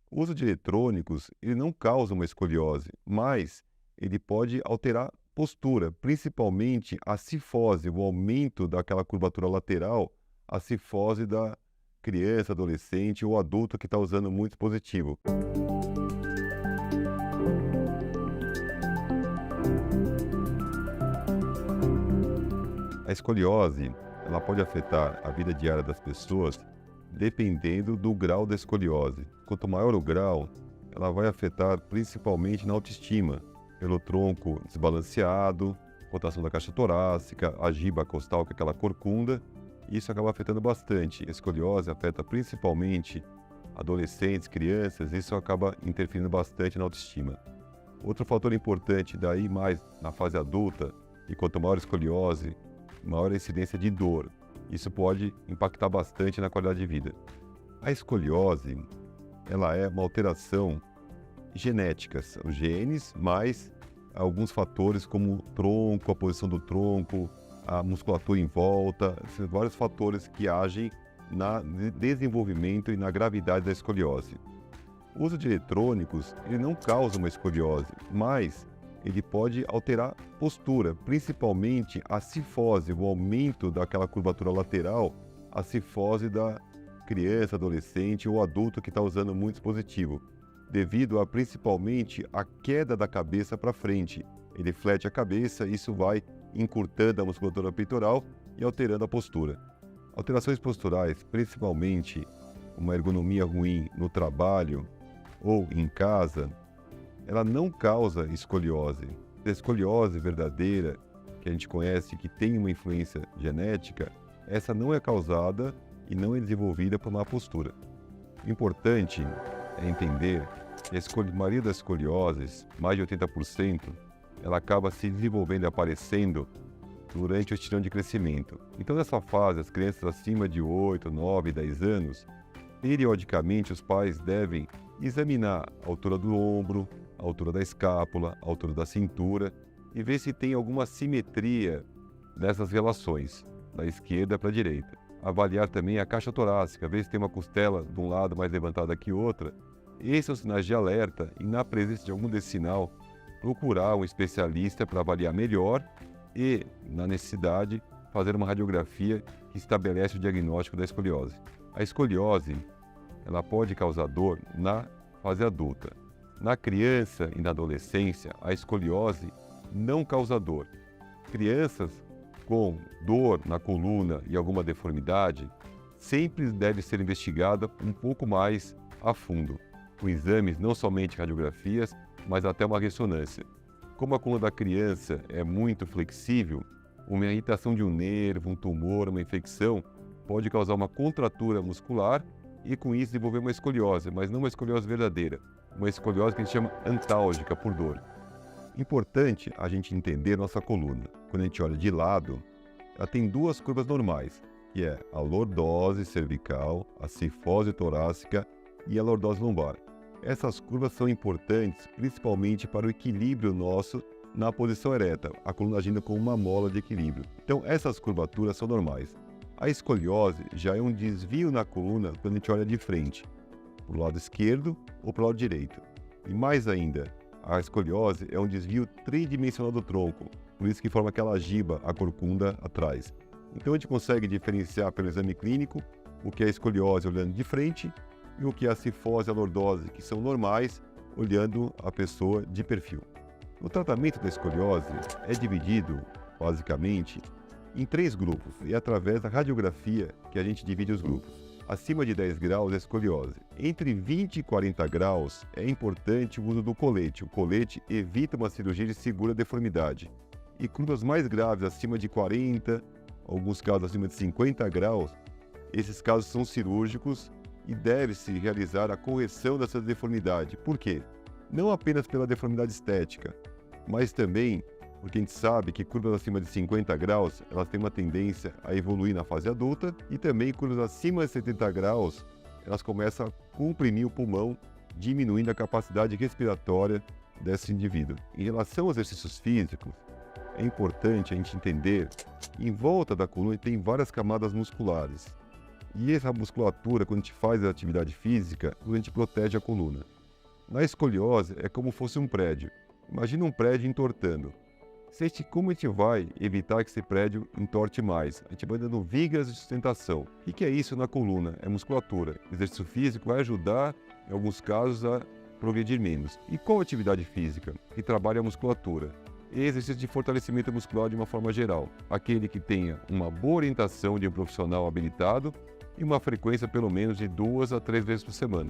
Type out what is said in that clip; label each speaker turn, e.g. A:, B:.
A: O uso de eletrônicos, ele não causa uma escoliose, mas ele pode alterar postura, principalmente a cifose, o aumento daquela curvatura lateral, a cifose da criança, adolescente ou adulto que está usando muito dispositivo. A escoliose, ela pode afetar a vida diária das pessoas dependendo do grau da escoliose. Quanto maior o grau, ela vai afetar principalmente na autoestima, pelo tronco desbalanceado, rotação da caixa torácica, a giba costal, que é aquela corcunda, e isso acaba afetando bastante. A escoliose afeta principalmente adolescentes, crianças, isso acaba interferindo bastante na autoestima. Outro fator importante daí mais na fase adulta, e quanto maior a escoliose, maior a incidência de dor. Isso pode impactar bastante na qualidade de vida. A escoliose, ela é uma alteração genética, são genes, mais alguns fatores como o tronco, a posição do tronco, a musculatura em volta, esses vários fatores que agem no desenvolvimento e na gravidade da escoliose. O uso de eletrônicos, ele não causa uma escoliose, mas ele pode alterar postura, principalmente a cifose, o aumento daquela curvatura lateral, a cifose da criança, adolescente ou adulto que está usando muito dispositivo, devido a principalmente a queda da cabeça para frente. Ele flete a cabeça, isso vai encurtando a musculatura peitoral e alterando a postura. Alterações posturais, principalmente uma ergonomia ruim no trabalho ou em casa, ela não causa escoliose. A escoliose verdadeira, que a gente conhece que tem uma influência genética, essa não é causada e não é desenvolvida por má postura. O importante é entender que a maioria das escolioses, mais de 80%, ela acaba se desenvolvendo e aparecendo durante o estirão de crescimento. Então, nessa fase, as crianças acima de 8, 9, 10 anos, periodicamente os pais devem examinar a altura do ombro, a altura da escápula, a altura da cintura e ver se tem alguma simetria nessas relações, da esquerda para a direita. Avaliar também a caixa torácica, ver se tem uma costela de um lado mais levantada que outra. Esses são sinais de alerta e, na presença de algum desse sinal, procurar um especialista para avaliar melhor e, na necessidade, fazer uma radiografia que estabelece o diagnóstico da escoliose. A escoliose, ela pode causar dor na fase adulta. Na criança e na adolescência, a escoliose não causa dor. Crianças com dor na coluna e alguma deformidade sempre deve ser investigada um pouco mais a fundo, com exames não somente radiografias, mas até uma ressonância. Como a coluna da criança é muito flexível, uma irritação de um nervo, um tumor, uma infecção pode causar uma contratura muscular e com isso desenvolver uma escoliose, mas não uma escoliose verdadeira, uma escoliose que a gente chama antálgica por dor. Importante a gente entender nossa coluna. Quando a gente olha de lado, ela tem duas curvas normais, que é a lordose cervical, a cifose torácica e a lordose lombar. Essas curvas são importantes principalmente para o equilíbrio nosso na posição ereta, a coluna agindo como uma mola de equilíbrio. Então essas curvaturas são normais. A escoliose já é um desvio na coluna quando a gente olha de frente, para o lado esquerdo ou para o lado direito. E mais ainda, a escoliose é um desvio tridimensional do tronco, por isso que forma aquela giba, a corcunda atrás. Então a gente consegue diferenciar pelo exame clínico o que é a escoliose olhando de frente e o que é a cifose e a lordose, que são normais olhando a pessoa de perfil. O tratamento da escoliose é dividido, basicamente, em 3 grupos e é através da radiografia que a gente divide os grupos. Acima de 10 graus é escoliose. Entre 20 e 40 graus é importante o uso do colete. O colete evita uma cirurgia de segura deformidade. E curvas mais graves, acima de 40, alguns casos acima de 50 graus, esses casos são cirúrgicos e deve-se realizar a correção dessa deformidade. Por quê? Não apenas pela deformidade estética, mas também porque a gente sabe que curvas acima de 50 graus, elas têm uma tendência a evoluir na fase adulta, e também curvas acima de 70 graus, elas começam a comprimir o pulmão, diminuindo a capacidade respiratória desse indivíduo. Em relação aos exercícios físicos, é importante a gente entender que em volta da coluna tem várias camadas musculares. E essa musculatura, quando a gente faz a atividade física, a gente protege a coluna. Na escoliose, é como se fosse um prédio. Imagina um prédio entortando. Como a gente vai evitar que esse prédio entorte mais? A gente vai dando vigas de sustentação. O que é isso na coluna? É musculatura. O exercício físico vai ajudar, em alguns casos, a progredir menos. E qual atividade física que trabalha a musculatura? Exercício de fortalecimento muscular de uma forma geral. Aquele que tenha uma boa orientação de um profissional habilitado e uma frequência pelo menos de 2 a 3 vezes por semana.